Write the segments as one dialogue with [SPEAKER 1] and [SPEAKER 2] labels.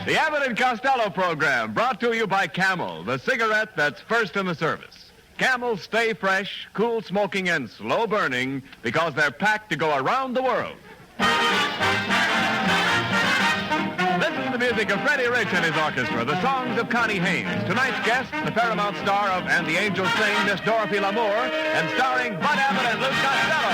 [SPEAKER 1] The Abbott and Costello program, brought to you by Camel, the cigarette that's first in the service. Camels stay fresh, cool smoking, and slow burning because they're packed to go around the world. This is the music of Freddie Rich and his orchestra, the songs of Connie Haynes. Tonight's guest, the Paramount star of And the Angels Sing, Miss Dorothy Lamour, and starring Bud Abbott and Lou Costello.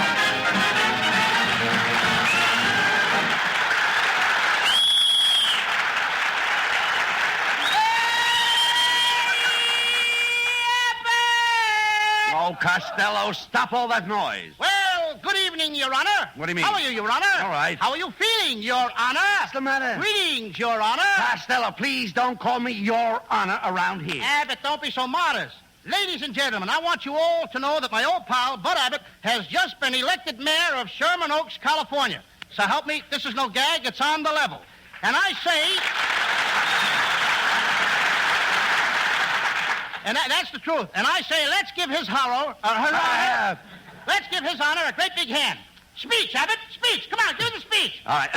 [SPEAKER 2] Oh, Costello, stop all that noise.
[SPEAKER 3] Well, good evening, Your Honor.
[SPEAKER 2] What do you mean?
[SPEAKER 3] How are you, Your Honor?
[SPEAKER 2] All right.
[SPEAKER 3] How are you feeling, Your Honor?
[SPEAKER 2] What's the matter?
[SPEAKER 3] Greetings, Your Honor.
[SPEAKER 2] Costello, please don't call me Your Honor around here.
[SPEAKER 3] Abbott, don't be so modest. Ladies and gentlemen, I want you all to know that my old pal, Bud Abbott, has just been elected mayor of Sherman Oaks, California. So help me, this is no gag, it's on the level. And I say... And that's the truth. And I say, let's give his let's give his honor a great big hand. Speech, Abbott, speech. Come on, give him a speech.
[SPEAKER 2] All right.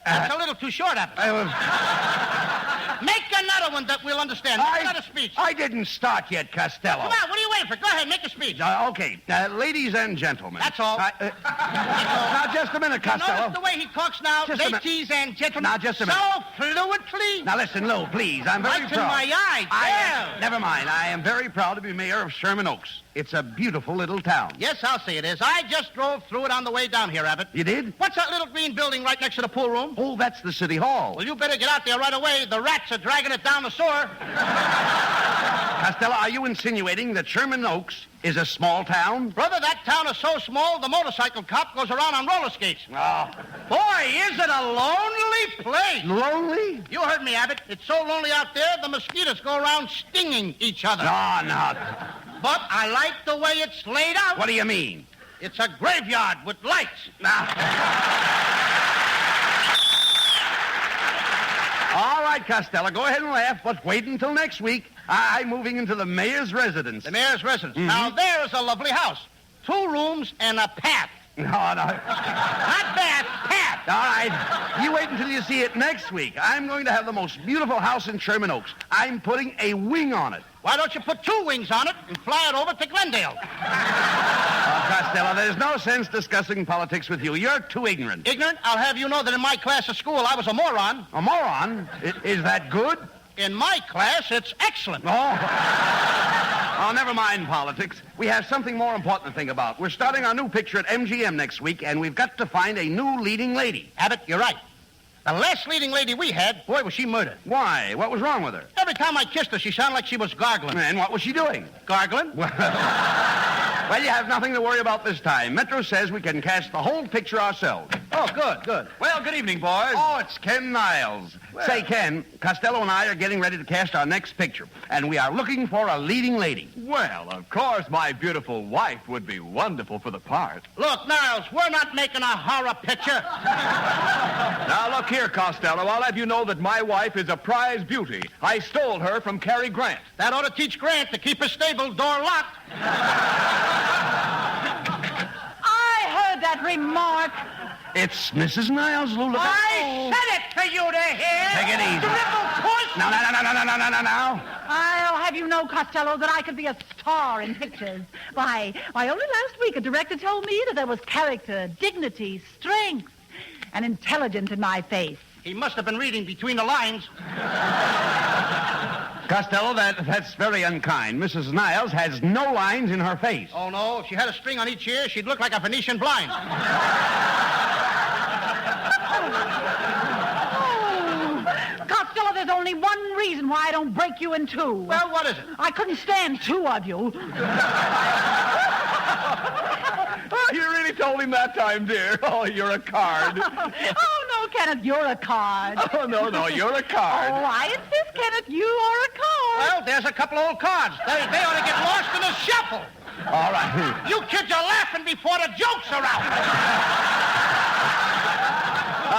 [SPEAKER 3] That's a little too short, Abbott. Make another one that we'll understand. Make another speech.
[SPEAKER 2] I didn't start yet, Costello.
[SPEAKER 3] Come on, what are you waiting for? Go ahead, make a speech.
[SPEAKER 2] Okay. Ladies and gentlemen.
[SPEAKER 3] That's all.
[SPEAKER 2] Now, just a minute, Costello.
[SPEAKER 3] Notice the way he talks now, ladies and gentlemen.
[SPEAKER 2] Now, just a minute.
[SPEAKER 3] So fluently.
[SPEAKER 2] Now, listen, Lou, please. I'm very
[SPEAKER 3] Lights
[SPEAKER 2] proud.
[SPEAKER 3] in my eyes.
[SPEAKER 2] Never mind. I am very proud to be mayor of Sherman Oaks. It's a beautiful little town.
[SPEAKER 3] Yes, I'll say it is. I just drove through it on the way down here, Abbott.
[SPEAKER 2] You did?
[SPEAKER 3] What's that little green building right next to the pool room?
[SPEAKER 2] Oh, that's the city hall.
[SPEAKER 3] Well, you better get out there right away. The rats are dragging it down the sewer.
[SPEAKER 2] Costello, are you insinuating that Sherman Oaks is a small town?
[SPEAKER 3] Brother, that town is so small, the motorcycle cop goes around on roller skates.
[SPEAKER 2] Oh.
[SPEAKER 3] Boy, is it a lonely place.
[SPEAKER 2] Lonely?
[SPEAKER 3] You heard me, Abbott. It's so lonely out there, the mosquitoes go around stinging each other.
[SPEAKER 2] No.
[SPEAKER 3] But I like the way it's laid out.
[SPEAKER 2] What do you mean?
[SPEAKER 3] It's a graveyard with lights.
[SPEAKER 2] All right, Costello, go ahead and laugh, but wait until next week. I'm moving into the mayor's residence.
[SPEAKER 3] The mayor's residence.
[SPEAKER 2] Mm-hmm.
[SPEAKER 3] Now, there's a lovely house. 2 rooms and a path.
[SPEAKER 2] No.
[SPEAKER 3] Not bath, path.
[SPEAKER 2] All right. You wait until you see it next week. I'm going to have the most beautiful house in Sherman Oaks. I'm putting a wing on it.
[SPEAKER 3] Why don't you put 2 wings on it and fly it over to Glendale?
[SPEAKER 2] Costello, there's no sense discussing politics with you. You're too ignorant.
[SPEAKER 3] Ignorant? I'll have you know that in my class of school, I was a moron.
[SPEAKER 2] A moron? Is that good?
[SPEAKER 3] In my class, it's excellent.
[SPEAKER 2] Oh, never mind politics. We have something more important to think about. We're starting our new picture at MGM next week, and we've got to find a new leading lady.
[SPEAKER 3] Abbott, you're right. The last leading lady we had, boy, was she murdered.
[SPEAKER 2] Why? What was wrong with her?
[SPEAKER 3] Every time I kissed her, she sounded like she was gargling.
[SPEAKER 2] And what was she doing?
[SPEAKER 3] Gargling?
[SPEAKER 2] Well, you have nothing to worry about this time. Metro says we can cast the whole picture ourselves.
[SPEAKER 3] Oh, good.
[SPEAKER 1] Well, good evening, boys.
[SPEAKER 2] Oh, it's Ken Niles.
[SPEAKER 1] Well.
[SPEAKER 2] Say, Ken, Costello and I are getting ready to cast our next picture, and we are looking for a leading lady.
[SPEAKER 1] Well, of course, my beautiful wife would be wonderful for the part.
[SPEAKER 3] Look, Niles, we're not making a horror picture.
[SPEAKER 1] Now, look here, Costello. I'll have you know that my wife is a prize beauty. I stole her from Cary Grant.
[SPEAKER 3] That ought to teach Grant to keep his stable door locked.
[SPEAKER 4] I heard that remark.
[SPEAKER 2] It's Mrs. Niles, Lou. Look
[SPEAKER 3] I said it for you to hear.
[SPEAKER 2] Take it easy.
[SPEAKER 3] Dribble push.
[SPEAKER 2] No.
[SPEAKER 4] I'll have you know, Costello, that I could be a star in pictures. Why, only last week a director told me that there was character, dignity, strength, and intelligence in my face.
[SPEAKER 3] He must have been reading between the lines.
[SPEAKER 2] Costello, that's very unkind. Mrs. Niles has no lines in her face.
[SPEAKER 3] Oh, no. If she had a string on each ear, she'd look like a Venetian blind.
[SPEAKER 4] Costello, there's only one reason why I don't break you in 2.
[SPEAKER 3] Well, what is it?
[SPEAKER 4] I couldn't stand 2 of you.
[SPEAKER 1] You really told him that time, dear. Oh, you're a card.
[SPEAKER 4] Oh, no, Kenneth, you're a card.
[SPEAKER 1] Oh, no, you're a card.
[SPEAKER 4] Oh, I insist, Kenneth, you are a card.
[SPEAKER 3] Well, there's a couple old cards. They ought to get lost in the shuffle.
[SPEAKER 2] All right.
[SPEAKER 3] You kids are laughing before the jokes are out.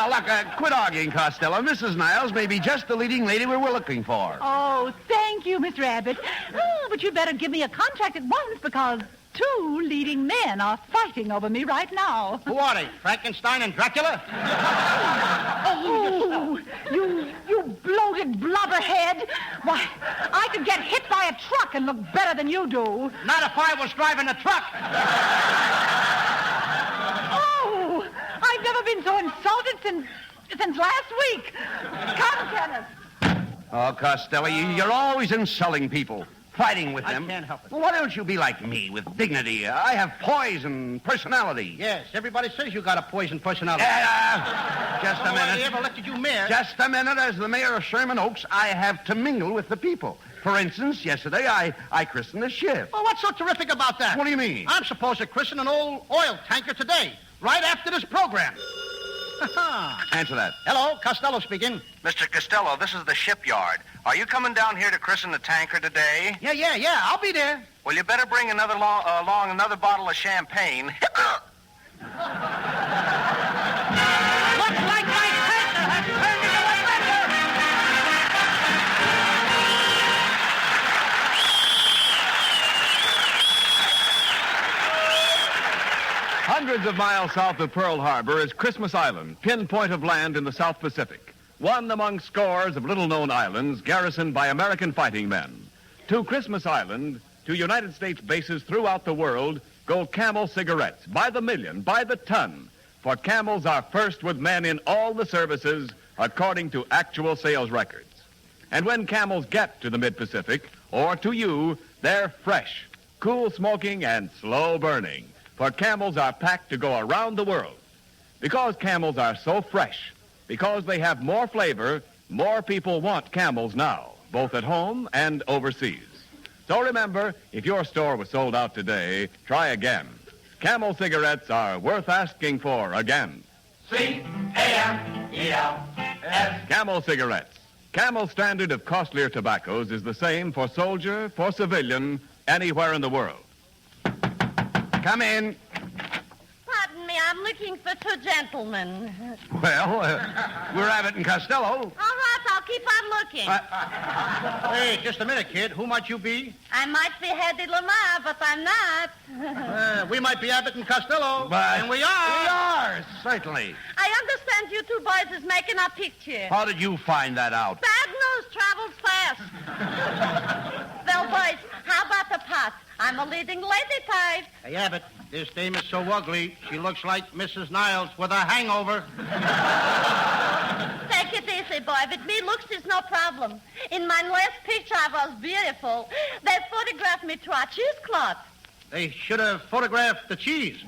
[SPEAKER 2] Look, quit arguing, Costello. Mrs. Niles may be just the leading lady we're looking for.
[SPEAKER 4] Oh, thank you, Mr. Abbott. Oh, but you better give me a contract at once because 2 leading men are fighting over me right now.
[SPEAKER 3] Who are they? Frankenstein and Dracula?
[SPEAKER 4] Oh, you blubberhead. Why, I could get hit by a truck and look better than you do.
[SPEAKER 3] Not if I was driving a truck.
[SPEAKER 4] Oh, I've never been so insulted since last week. Come, Kenneth.
[SPEAKER 2] Oh, Costello, you're always insulting people, fighting with them.
[SPEAKER 3] I can't help it.
[SPEAKER 2] Well, why don't you be like me, with dignity? I have poise and personality.
[SPEAKER 3] Yes, everybody says you got a poison personality.
[SPEAKER 2] Just a
[SPEAKER 3] I
[SPEAKER 2] minute.
[SPEAKER 3] ever elected you mayor.
[SPEAKER 2] Just a minute. As the mayor of Sherman Oaks, I have to mingle with the people. For instance, yesterday I christened a ship.
[SPEAKER 3] Well, what's so terrific about that?
[SPEAKER 2] What do you mean?
[SPEAKER 3] I'm supposed to christen an old oil tanker today, right after this program.
[SPEAKER 2] Answer that.
[SPEAKER 3] Hello, Costello speaking.
[SPEAKER 5] Mr. Costello, this is the shipyard. Are you coming down here to christen the tanker today?
[SPEAKER 3] Yeah, I'll be there.
[SPEAKER 5] Well, you better bring along another bottle of champagne.
[SPEAKER 3] Looks like my tanker has turned into a blender.
[SPEAKER 1] Hundreds of miles south of Pearl Harbor is Christmas Island, pinpoint of land in the South Pacific. One among scores of little-known islands garrisoned by American fighting men. To Christmas Island, to United States bases throughout the world, go Camel cigarettes, by the million, by the ton. For Camels are first with men in all the services, according to actual sales records. And when Camels get to the mid-Pacific, or to you, they're fresh, cool smoking, and slow burning. For Camels are packed to go around the world. Because Camels are so fresh, because they have more flavor, more people want Camels now, both at home and overseas. So remember, if your store was sold out today, try again. Camel cigarettes are worth asking for again. C-A-M-E-L-S. Camel cigarettes. Camel's standard of costlier tobaccos is the same for soldier, for civilian, anywhere in the world.
[SPEAKER 2] Come in.
[SPEAKER 6] Pardon me, I'm looking for two gentlemen.
[SPEAKER 2] Well, we're Abbott and Costello.
[SPEAKER 6] All right, I'll keep on looking.
[SPEAKER 3] Hey, just a minute, kid. Who might you be?
[SPEAKER 6] I might be Hedy Lamar, but I'm not.
[SPEAKER 3] We might be Abbott and Costello.
[SPEAKER 2] But
[SPEAKER 3] And we are.
[SPEAKER 2] We are, certainly.
[SPEAKER 6] I understand you two boys is making a picture.
[SPEAKER 2] How did you find that out?
[SPEAKER 6] Bad news travels fast. Well, boys, how about the pot? I'm a leading lady type.
[SPEAKER 3] Hey, Abbott, this dame is so ugly, she looks like Mrs. Niles with a hangover.
[SPEAKER 6] Take it easy, boy. With me, looks is no problem. In my last picture, I was beautiful. They photographed me to a cheesecloth.
[SPEAKER 3] They should have photographed the cheese.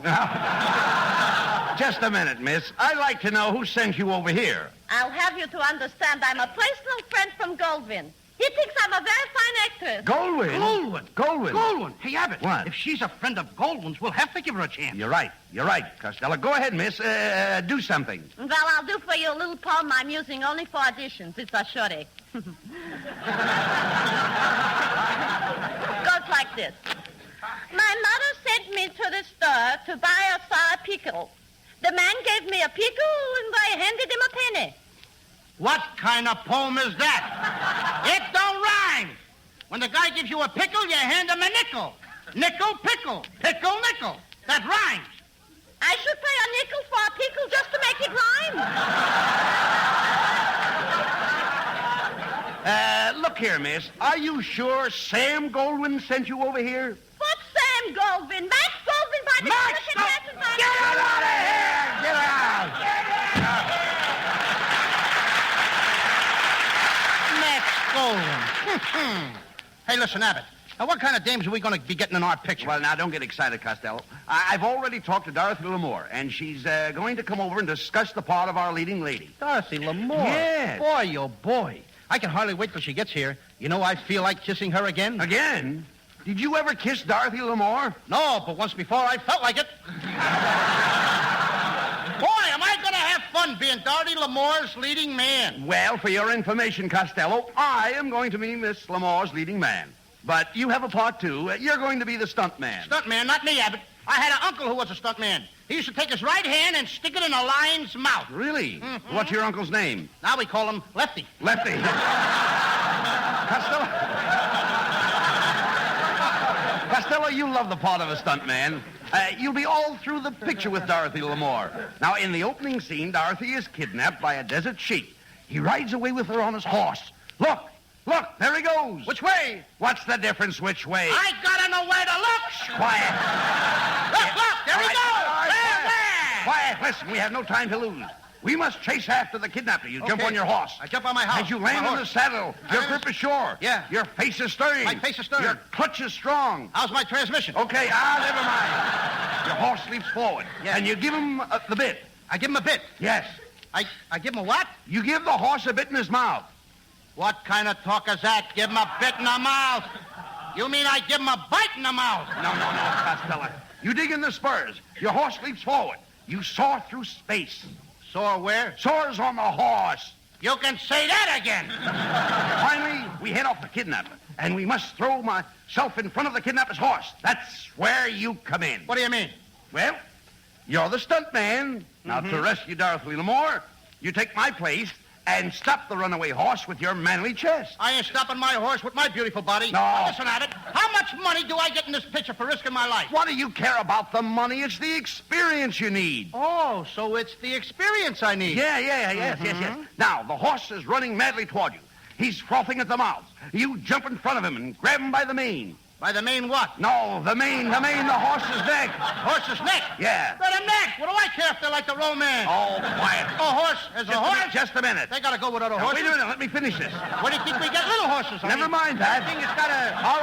[SPEAKER 2] Just a minute, miss. I'd like to know who sent you over here.
[SPEAKER 6] I'll have you to understand I'm a personal friend from Goldwyn. He thinks I'm a very fine actress.
[SPEAKER 2] Goldwyn.
[SPEAKER 3] Goldwyn. Hey, Abbott.
[SPEAKER 2] What?
[SPEAKER 3] If she's a friend of Goldwyn's, we'll have to give her a chance.
[SPEAKER 2] You're right, Costello. Go ahead, miss. Do something.
[SPEAKER 6] Well, I'll do for you a little poem I'm using only for auditions. It's a shorty. Goes like this. My mother sent me to the store to buy a sour pickle. The man gave me a pickle, and I handed him a penny.
[SPEAKER 3] What kind of poem is that? It don't rhyme. When the guy gives you a pickle, you hand him a nickel. Nickel, pickle. Pickle, nickel. That rhymes.
[SPEAKER 6] I should pay a nickel for a pickle just to make it rhyme.
[SPEAKER 2] Look here, miss. Are you sure Sam Goldwyn sent you over here?
[SPEAKER 6] What's Sam Goldwyn? Max Goldwyn by the
[SPEAKER 2] Max,
[SPEAKER 6] American Patent.
[SPEAKER 2] Get her out of here! Get her out!
[SPEAKER 3] Max Goldwyn. Hey, listen, Abbott. Now, what kind of dames are we going to be getting in our picture?
[SPEAKER 2] Well, now, don't get excited, Costello. I've already talked to Dorothy Lamore, and she's going to come over and discuss the part of our leading lady.
[SPEAKER 3] Dorothy Lamore.
[SPEAKER 2] Yes.
[SPEAKER 3] Boy, oh, boy. I can hardly wait till she gets here. You know, I feel like kissing her again.
[SPEAKER 2] Again? Did you ever kiss Dorothy Lamore?
[SPEAKER 3] No, but once before I felt like it. Boy, am I going to have fun being Dorothy Lamore's leading man.
[SPEAKER 2] Well, for your information, Costello, I am going to be Miss Lamore's leading man. But you have a part, too. You're going to be the stunt man.
[SPEAKER 3] Stunt man, not me, Abbott. I had an uncle who was a stunt man. He used to take his right hand and stick it in a lion's mouth.
[SPEAKER 2] Really?
[SPEAKER 3] Mm-hmm.
[SPEAKER 2] What's your uncle's name?
[SPEAKER 3] Now we call him Lefty.
[SPEAKER 2] Lefty. Costello, you love the part of a stunt man. You'll be all through the picture with Dorothy Lamore. Now, in the opening scene, Dorothy is kidnapped by a desert sheik. He rides away with her on his horse. Look, there he goes.
[SPEAKER 3] Which way?
[SPEAKER 2] What's the difference which way?
[SPEAKER 3] I gotta know where to look.
[SPEAKER 2] Quiet.
[SPEAKER 3] Look, there he goes.
[SPEAKER 2] All right,
[SPEAKER 3] There.
[SPEAKER 2] Quiet, listen, we have no time to lose. We must chase after the kidnapper. You jump
[SPEAKER 3] Okay.
[SPEAKER 2] on your horse.
[SPEAKER 3] I jump on my house.
[SPEAKER 2] As you land
[SPEAKER 3] My
[SPEAKER 2] in the
[SPEAKER 3] horse.
[SPEAKER 2] saddle, your grip is sure.
[SPEAKER 3] Yeah.
[SPEAKER 2] Your face is stern.
[SPEAKER 3] My face is stern.
[SPEAKER 2] Your clutch is strong.
[SPEAKER 3] How's my transmission?
[SPEAKER 2] Okay, never mind. Your horse leaps forward.
[SPEAKER 3] Yeah.
[SPEAKER 2] And you give him the bit.
[SPEAKER 3] I give him a bit.
[SPEAKER 2] Yes.
[SPEAKER 3] I give him a what?
[SPEAKER 2] You give the horse a bit in his mouth.
[SPEAKER 3] What kind of talk is that? Give him a bit in the mouth. You mean I give him a bite in the mouth?
[SPEAKER 2] No, Costello. You dig in the spurs. Your horse leaps forward. You soar through space.
[SPEAKER 3] Soar where?
[SPEAKER 2] Soars on the horse.
[SPEAKER 3] You can say that again.
[SPEAKER 2] Finally, we head off the kidnapper. And we must throw myself in front of the kidnapper's horse. That's where you come in.
[SPEAKER 3] What do you mean?
[SPEAKER 2] Well, you're the stunt man. Now, to rescue Dorothy L'Amour, you take my place and stop the runaway horse with your manly chest.
[SPEAKER 3] I ain't stopping my horse with my beautiful body.
[SPEAKER 2] No.
[SPEAKER 3] Now, listen, Abbott. How much money do I get in this picture for risking my life?
[SPEAKER 2] What do you care about the money? It's the experience you need.
[SPEAKER 3] Oh, so it's the experience I need.
[SPEAKER 2] Yes. Now, the horse is running madly toward you. He's frothing at the mouth. You jump in front of him and grab him by the mane.
[SPEAKER 3] By the mane what?
[SPEAKER 2] No, the mane, the horse's neck.
[SPEAKER 3] Horse's neck?
[SPEAKER 2] Yeah.
[SPEAKER 3] By the neck. What do I care if they're like the romance?
[SPEAKER 2] Oh, quiet.
[SPEAKER 3] A horse is a horse.
[SPEAKER 2] Just a minute.
[SPEAKER 3] They gotta go with other
[SPEAKER 2] Now,
[SPEAKER 3] horses.
[SPEAKER 2] wait a minute. Let me finish this.
[SPEAKER 3] What do you think we get little horses?
[SPEAKER 2] Never mind that.
[SPEAKER 3] I think it's gotta...
[SPEAKER 2] All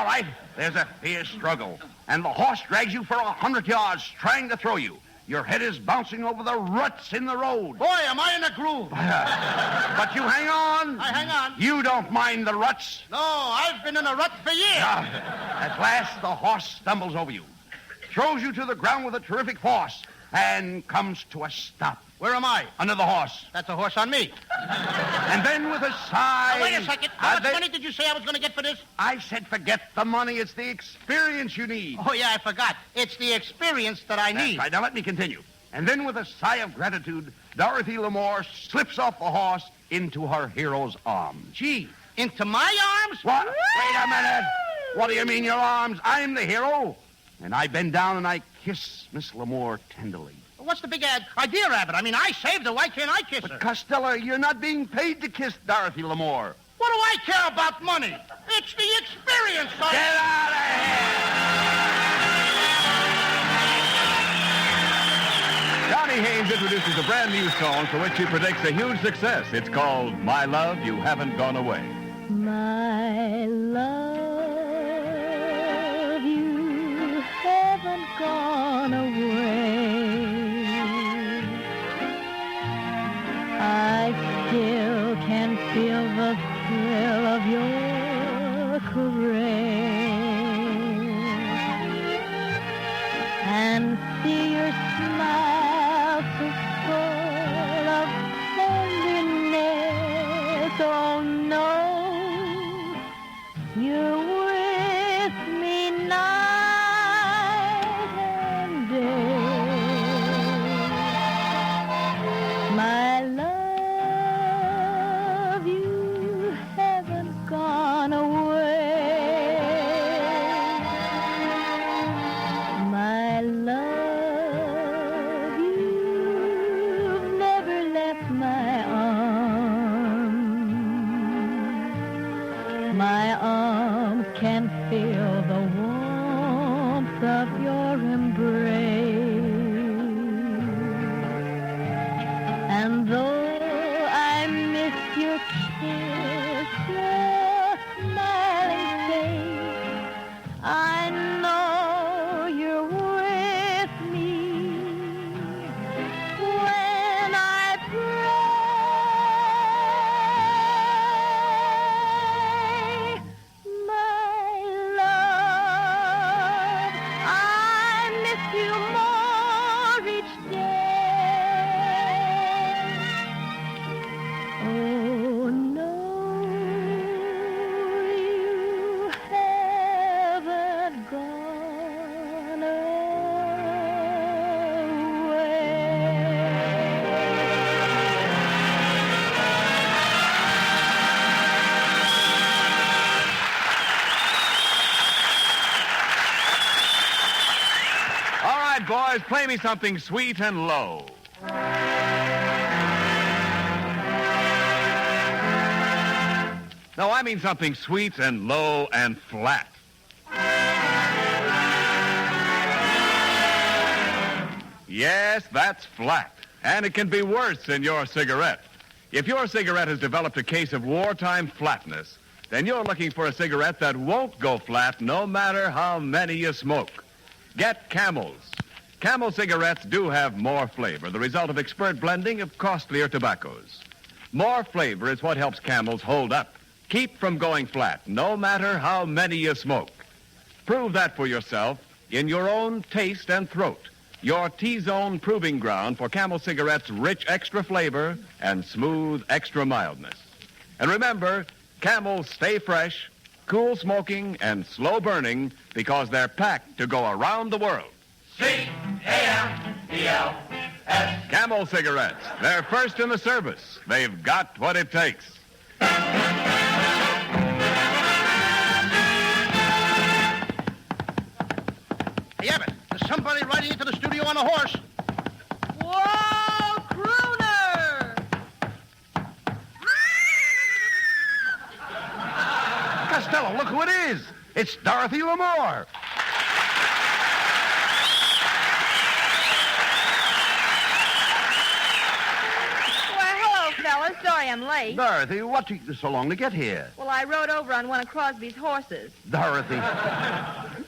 [SPEAKER 2] right. There's a fierce struggle. And the horse drags you for 100 yards, trying to throw you. Your head is bouncing over the ruts in the road.
[SPEAKER 3] Boy, am I in a groove.
[SPEAKER 2] But you hang on.
[SPEAKER 3] I hang on.
[SPEAKER 2] You don't mind the ruts.
[SPEAKER 3] No, I've been in a rut for years.
[SPEAKER 2] At last, the horse stumbles over you, throws you to the ground with a terrific force, and comes to a stop.
[SPEAKER 3] Where am I?
[SPEAKER 2] Under the horse.
[SPEAKER 3] That's a horse on me.
[SPEAKER 2] And then with a sigh...
[SPEAKER 3] Now, wait a second. How much money did you say I was going to get for this?
[SPEAKER 2] I said forget the money. It's the experience you need.
[SPEAKER 3] Oh, yeah, I forgot. It's the experience that I need.
[SPEAKER 2] That's right. Now, let me continue. And then with a sigh of gratitude, Dorothy L'Amour slips off the horse into her hero's arms.
[SPEAKER 3] Gee, into my arms?
[SPEAKER 2] What? Wait a minute. What do you mean, your arms? I'm the hero. And I bend down and I kiss Miss L'Amour tenderly.
[SPEAKER 3] What's the big idea, Abbott? I mean, I saved her. Why can't I kiss her?
[SPEAKER 2] But, Costello, you're not being paid to kiss Dorothy L'Amour.
[SPEAKER 3] What do I care about money? It's the experience.
[SPEAKER 2] Get out of here!
[SPEAKER 1] Johnny Haynes introduces a brand new song for which he predicts a huge success. It's called My Love, You Haven't Gone Away.
[SPEAKER 7] My love, you haven't gone away. I still can feel the thrill of your caress and see your smile so full of tenderness. Oh no, you're with me night and day. My love, you haven't gone away. My love, you've never left my arms. My arms can feel the warmth of your embrace. And though I miss your kiss, your smiling face, I know you're with me when I pray. My love, I miss you more each day. Oh no, you haven't gone
[SPEAKER 1] All right, boys, play me something sweet and low. No, I mean something sweet and low and flat. Yes, that's flat. And it can be worse than your cigarette. If your cigarette has developed a case of wartime flatness, then you're looking for a cigarette that won't go flat no matter how many you smoke. Get Camels. Camel cigarettes do have more flavor, the result of expert blending of costlier tobaccos. More flavor is what helps Camels hold up. Keep from going flat, no matter how many you smoke. Prove that for yourself in your own taste and throat. Your T-Zone proving ground for Camel cigarettes' rich extra flavor and smooth extra mildness. And remember, Camels stay fresh, cool smoking, and slow burning because they're packed to go around the world. C-A-M-E-L-S. Camel cigarettes. They're first in the service. They've got what it takes.
[SPEAKER 3] Hey, Abbott, there's somebody riding into the studio on a horse.
[SPEAKER 7] Whoa, crooner!
[SPEAKER 2] Costello, look who it is. It's Dorothy Lamour.
[SPEAKER 8] Fellas, sorry I'm late.
[SPEAKER 2] Dorothy, what took you so long to get here?
[SPEAKER 8] Well, I rode over on one of Crosby's horses.
[SPEAKER 2] Dorothy.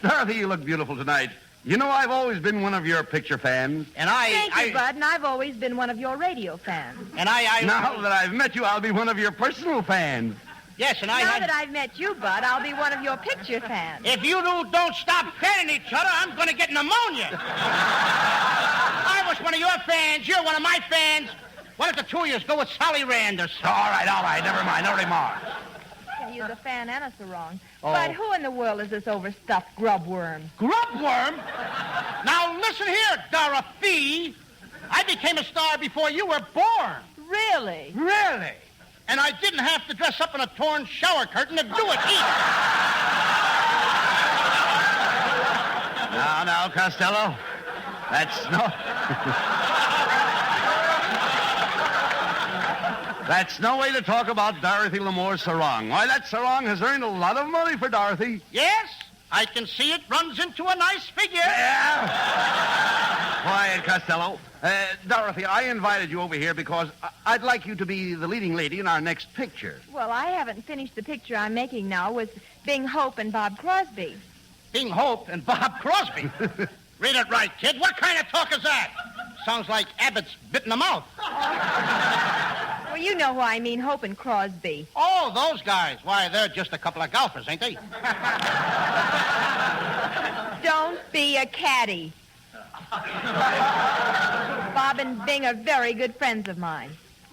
[SPEAKER 2] Dorothy, you look beautiful tonight. You know, I've always been one of your picture fans.
[SPEAKER 3] And
[SPEAKER 8] Thank you, Bud, and I've always been one of your radio fans.
[SPEAKER 3] And I...
[SPEAKER 2] Now that I've met you, I'll be one of your personal fans.
[SPEAKER 3] Yes, and I
[SPEAKER 8] Now
[SPEAKER 3] had...
[SPEAKER 8] that I've met you, Bud, I'll be one of your picture fans.
[SPEAKER 3] If you don't stop fanning each other, I'm going to get pneumonia. I was one of your fans. You're one of my fans. Why don't the two of you go with Sally Rand or something?
[SPEAKER 2] All right, never mind, no remarks.
[SPEAKER 8] Yeah, you're the fan and us are wrong.
[SPEAKER 3] Oh.
[SPEAKER 8] But who in the world is this overstuffed grubworm?
[SPEAKER 3] Grubworm? Now, listen here, Dorothy. I became a star before you were born.
[SPEAKER 8] Really?
[SPEAKER 3] Really? And I didn't have to dress up in a torn shower curtain to do it either.
[SPEAKER 2] Now, Costello. That's no... That's no way to talk about Dorothy Lamour's sarong. Why, that sarong has earned a lot of money for Dorothy.
[SPEAKER 3] Yes, I can see it runs into a nice figure.
[SPEAKER 2] Yeah. Quiet, Costello. Dorothy, I invited you over here because I'd like you to be the leading lady in our next picture.
[SPEAKER 8] Well, I haven't finished the picture I'm making now with Bing Hope and Bob Crosby.
[SPEAKER 3] Bing Hope and Bob Crosby. Read it right, kid. What kind of talk is that? Sounds like Abbott's bit in the mouth.
[SPEAKER 8] Well, you know who I mean, Hope and Crosby.
[SPEAKER 3] Oh, those guys. Why, they're just a couple of golfers, ain't they?
[SPEAKER 8] Don't be a caddy. Bob and Bing are very good friends of mine.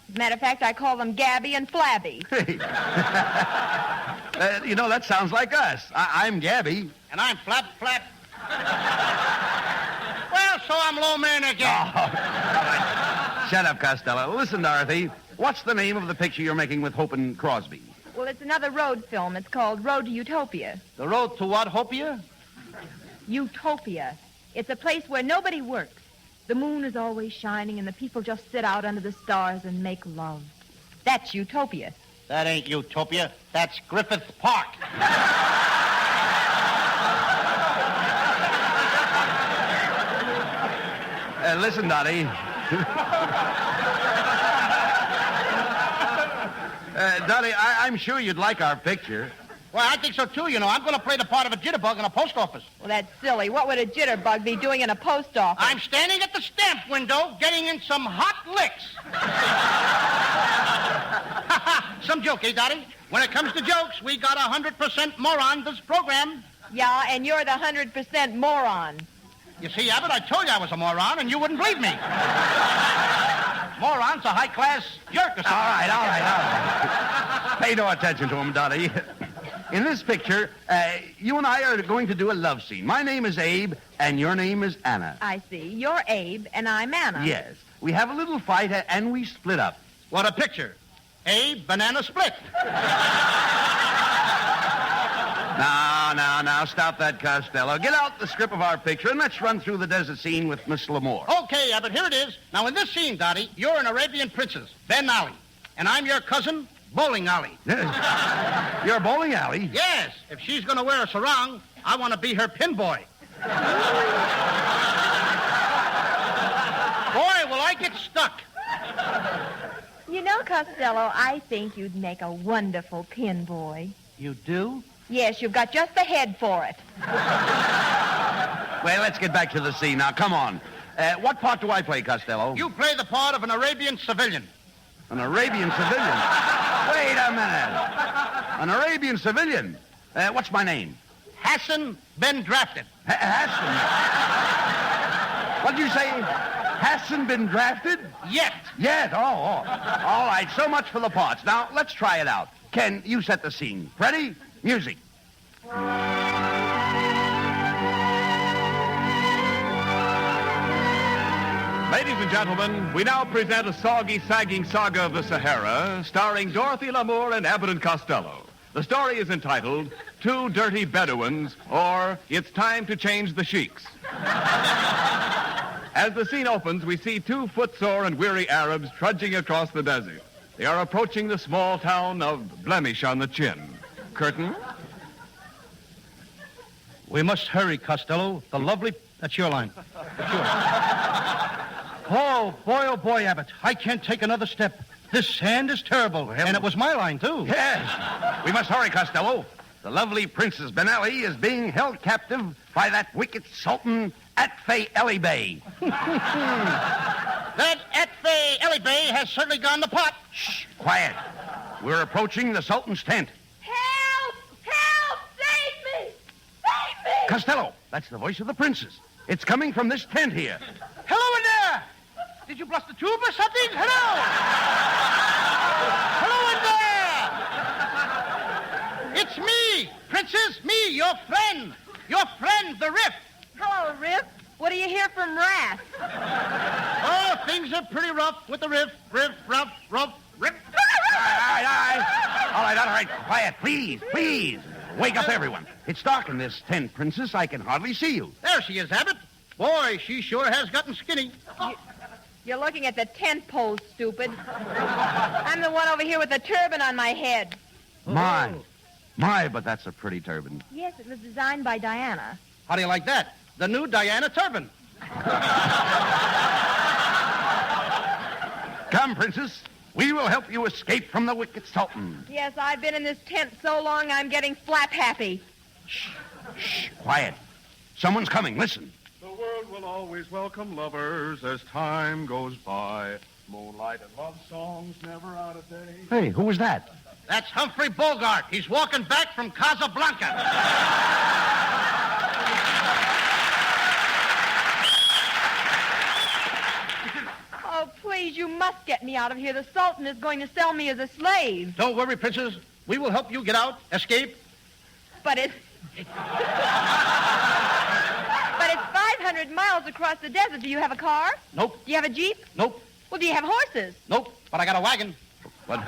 [SPEAKER 8] As a matter of fact, I call them Gabby and Flabby.
[SPEAKER 2] You know, that sounds like us. I'm Gabby.
[SPEAKER 3] And I'm Flap. Well, so I'm low man again.
[SPEAKER 2] Oh, all right. Shut up, Costello. Listen, Dorothy, what's the name of the picture you're making with Hope and Crosby?
[SPEAKER 8] Well, it's another road film. It's called Road to Utopia.
[SPEAKER 3] The road to what, Hopia?
[SPEAKER 8] Utopia. It's a place where nobody works. The moon is always shining and the people just sit out under the stars and make love. That's Utopia.
[SPEAKER 3] That ain't Utopia. That's Griffith Park.
[SPEAKER 2] Listen, Dottie. Dottie, I'm sure you'd like our picture.
[SPEAKER 3] Well, I think so, too. You know, I'm going to play the part of a jitterbug in a post office.
[SPEAKER 8] Well, that's silly. What would a jitterbug be doing in a post office?
[SPEAKER 3] I'm standing at the stamp window getting in some hot licks. Some joke, eh, Dottie? When it comes to jokes, we got 100% moron this program.
[SPEAKER 8] Yeah, and you're the 100% moron.
[SPEAKER 3] You see, Abbott, I told you I was a moron, and you wouldn't believe me. Moron's a high-class jerk or something.
[SPEAKER 2] All right. Pay no attention to him, Dottie. In this picture, you and I are going to do a love scene. My name is Abe, and your name is Anna.
[SPEAKER 8] I see. You're Abe, and I'm Anna.
[SPEAKER 2] Yes. We have a little fight, and we split up.
[SPEAKER 3] What a picture. Abe, banana split.
[SPEAKER 2] Now, stop that, Costello. Get out the script of our picture, and let's run through the desert scene with Miss Lamour.
[SPEAKER 3] Okay, Abbott, here it is. Now, in this scene, Dottie, you're an Arabian princess, Ben Ali, and I'm your cousin, bowling alley.
[SPEAKER 2] You're a bowling alley?
[SPEAKER 3] Yes, if she's going to wear a sarong, I want to be her pin boy. Boy, will I get stuck.
[SPEAKER 8] You know, Costello, I think you'd make a wonderful pin boy.
[SPEAKER 3] You do?
[SPEAKER 8] Yes, you've got just the head for it.
[SPEAKER 2] Well, let's get back to the scene now. Come on. What part do I play, Costello?
[SPEAKER 3] You play the part of an Arabian civilian.
[SPEAKER 2] An Arabian civilian? Wait a minute. An Arabian civilian? What's my name?
[SPEAKER 3] Hassan been drafted.
[SPEAKER 2] Hassan? What did you say? Hassan been drafted?
[SPEAKER 3] Yet.
[SPEAKER 2] Yet? Oh. All right, so much for the parts. Now, let's try it out. Ken, you set the scene. Ready? Music.
[SPEAKER 1] Ladies and gentlemen, we now present a soggy, sagging saga of the Sahara, starring Dorothy Lamour and Abbott and Costello. The story is entitled Two Dirty Bedouins, or It's Time to Change the Sheiks. As the scene opens, we see two footsore and weary Arabs trudging across the desert. They are approaching the small town of Blemish on the Chin. Curtain.
[SPEAKER 3] We must hurry, Costello. The lovely... That's your line. That's yours. Oh, boy, Abbott. I can't take another step. This sand is terrible. And it was my line, too.
[SPEAKER 2] Yes. We must hurry, Costello. The lovely Princess Benelli is being held captive by that wicked Sultan Atfei Ali Bey.
[SPEAKER 3] That Atfei Ali Bey has certainly gone the pot.
[SPEAKER 2] Shh, quiet. We're approaching the Sultan's tent.
[SPEAKER 6] Help! Help! Save me! Save me!
[SPEAKER 2] Costello, that's the voice of the princess. It's coming from this tent here.
[SPEAKER 3] Hello in there! Did you bust a tube or something? Hello! Hello in there! It's me, Princess, me, your friend. Your friend, the Riff.
[SPEAKER 8] Hello, Riff. What do you hear from Wrath?
[SPEAKER 3] Oh, things are pretty rough with the Riff. Riff, rough, Riff.
[SPEAKER 2] All right. Quiet, please. Wake up, everyone. It's dark in this tent, Princess. I can hardly see you.
[SPEAKER 3] There she is, Abbott. Boy, she sure has gotten skinny.
[SPEAKER 8] You're looking at the tent poles, stupid. I'm the one over here with the turban on my head.
[SPEAKER 2] My, but that's a pretty turban.
[SPEAKER 8] Yes, it was designed by Diana.
[SPEAKER 3] How do you like that? The new Diana turban.
[SPEAKER 2] Come, Princess. We will help you escape from the wicked Sultan.
[SPEAKER 8] Yes, I've been in this tent so long I'm getting flap happy.
[SPEAKER 2] Shh. Quiet. Someone's coming. Listen.
[SPEAKER 9] The world will always welcome lovers as time goes by. Moonlight and love songs never out of date.
[SPEAKER 2] Hey, who was that?
[SPEAKER 3] That's Humphrey Bogart. He's walking back from Casablanca.
[SPEAKER 8] Oh, please, you must get me out of here. The Sultan is going to sell me as a slave.
[SPEAKER 3] Don't worry, Princess. We will help you get out, escape.
[SPEAKER 8] But it's 500 miles across the desert. Do you have a car?
[SPEAKER 3] Nope.
[SPEAKER 8] Do you have a Jeep?
[SPEAKER 3] Nope.
[SPEAKER 8] Well, do you have horses?
[SPEAKER 3] Nope. But I got a wagon.
[SPEAKER 2] What?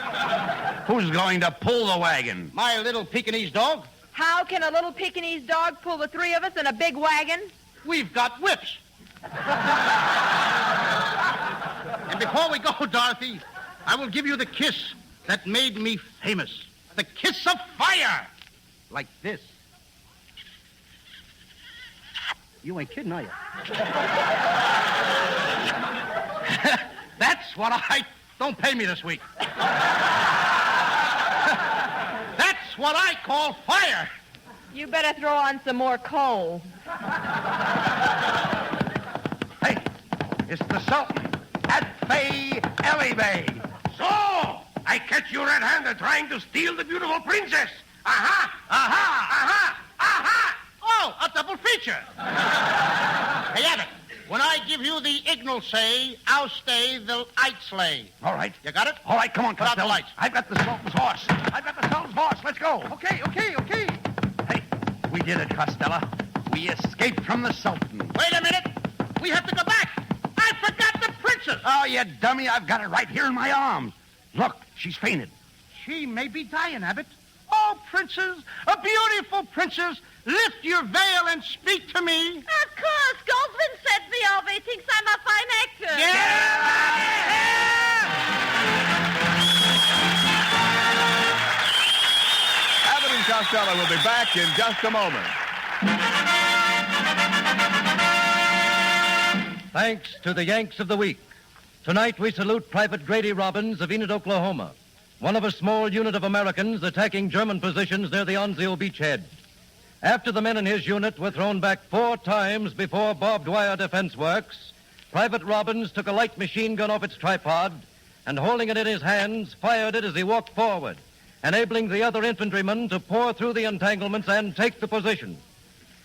[SPEAKER 2] Who's going to pull the wagon?
[SPEAKER 3] My little Pekingese dog.
[SPEAKER 8] How can a little Pekingese dog pull the three of us in a big wagon?
[SPEAKER 3] We've got whips. And before we go, Dorothy, I will give you the kiss that made me famous. The kiss of fire. Like this. You ain't kidding, are you? That's what I... Don't pay me this week. That's what I call fire.
[SPEAKER 8] You better throw on some more coal.
[SPEAKER 2] Hey, it's the Sultan, Atfei Ali Bey.
[SPEAKER 10] So, I catch you red-handed trying to steal the beautiful princess. Aha!
[SPEAKER 3] Oh, a double feature. Hey, Abbott, when I give you the Ignal say, I'll stay the Eitzley.
[SPEAKER 2] All right.
[SPEAKER 3] You got it?
[SPEAKER 2] All right, come on,
[SPEAKER 3] Put out the
[SPEAKER 2] Costello.
[SPEAKER 3] lights.
[SPEAKER 2] I've got the Sultan's horse. Let's go.
[SPEAKER 3] Okay.
[SPEAKER 2] Hey, we did it, Costello. We escaped from the Sultan.
[SPEAKER 3] Wait a minute. We have to go back. I forgot the princess.
[SPEAKER 2] Oh, you dummy, I've got it right here in my arms. Look, she's fainted.
[SPEAKER 3] She may be dying, Abbott. Oh, princess, a beautiful princess, lift your veil and speak to me.
[SPEAKER 6] Of course. Goldwyn sent me over. He thinks I'm a fine actor.
[SPEAKER 3] Get out of here!
[SPEAKER 1] Costello will be back in just a moment.
[SPEAKER 11] Thanks to the Yanks of the Week. Tonight we salute Private Grady Robbins of Enid, Oklahoma, one of a small unit of Americans attacking German positions near the Anzio beachhead. After the men in his unit were thrown back 4 times before barbed wire defense works, Private Robbins took a light machine gun off its tripod and, holding it in his hands, fired it as he walked forward, enabling the other infantrymen to pour through the entanglements and take the position.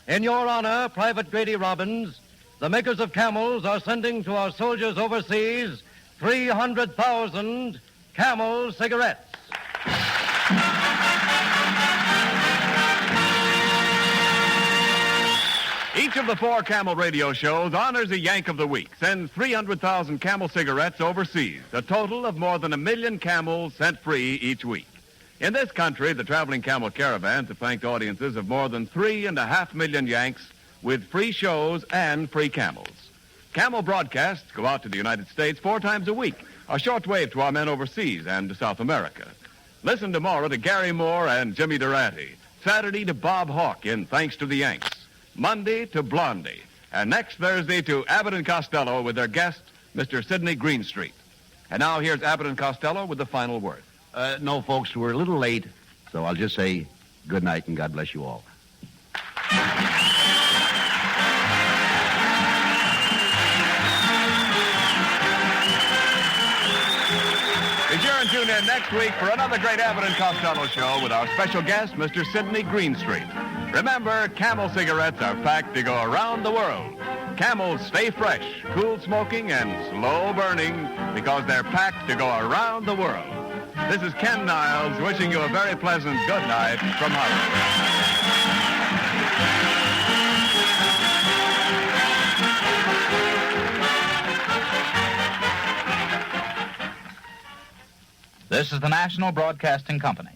[SPEAKER 11] In your honor, Private Grady Robbins, the makers of Camels are sending to our soldiers overseas 300,000 Camel cigarettes.
[SPEAKER 1] Each of the 4 Camel radio shows honors a Yank of the Week, sends 300,000 Camel cigarettes overseas, a total of more than 1 million Camels sent free each week. In this country, the traveling Camel caravans have thanked audiences of more than 3.5 million Yanks with free shows and free Camels. Camel broadcasts go out to the United States 4 times a week, a short wave to our men overseas and to South America. Listen tomorrow to Gary Moore and Jimmy Durante, Saturday to Bob Hawke in Thanks to the Yanks, Monday to Blondie, and next Thursday to Abbott and Costello with their guest, Mr. Sidney Greenstreet. And now here's Abbott and Costello with the final word.
[SPEAKER 2] No, folks, we're a little late, so I'll just say good night and God bless you all.
[SPEAKER 1] Be sure and tune in next week for another great Abbott and Costello show with our special guest, Mr. Sidney Greenstreet. Remember, Camel cigarettes are packed to go around the world. Camels stay fresh, cool smoking, and slow burning because they're packed to go around the world. This is Ken Niles wishing you a very pleasant good night from Hollywood.
[SPEAKER 5] This is the National Broadcasting Company.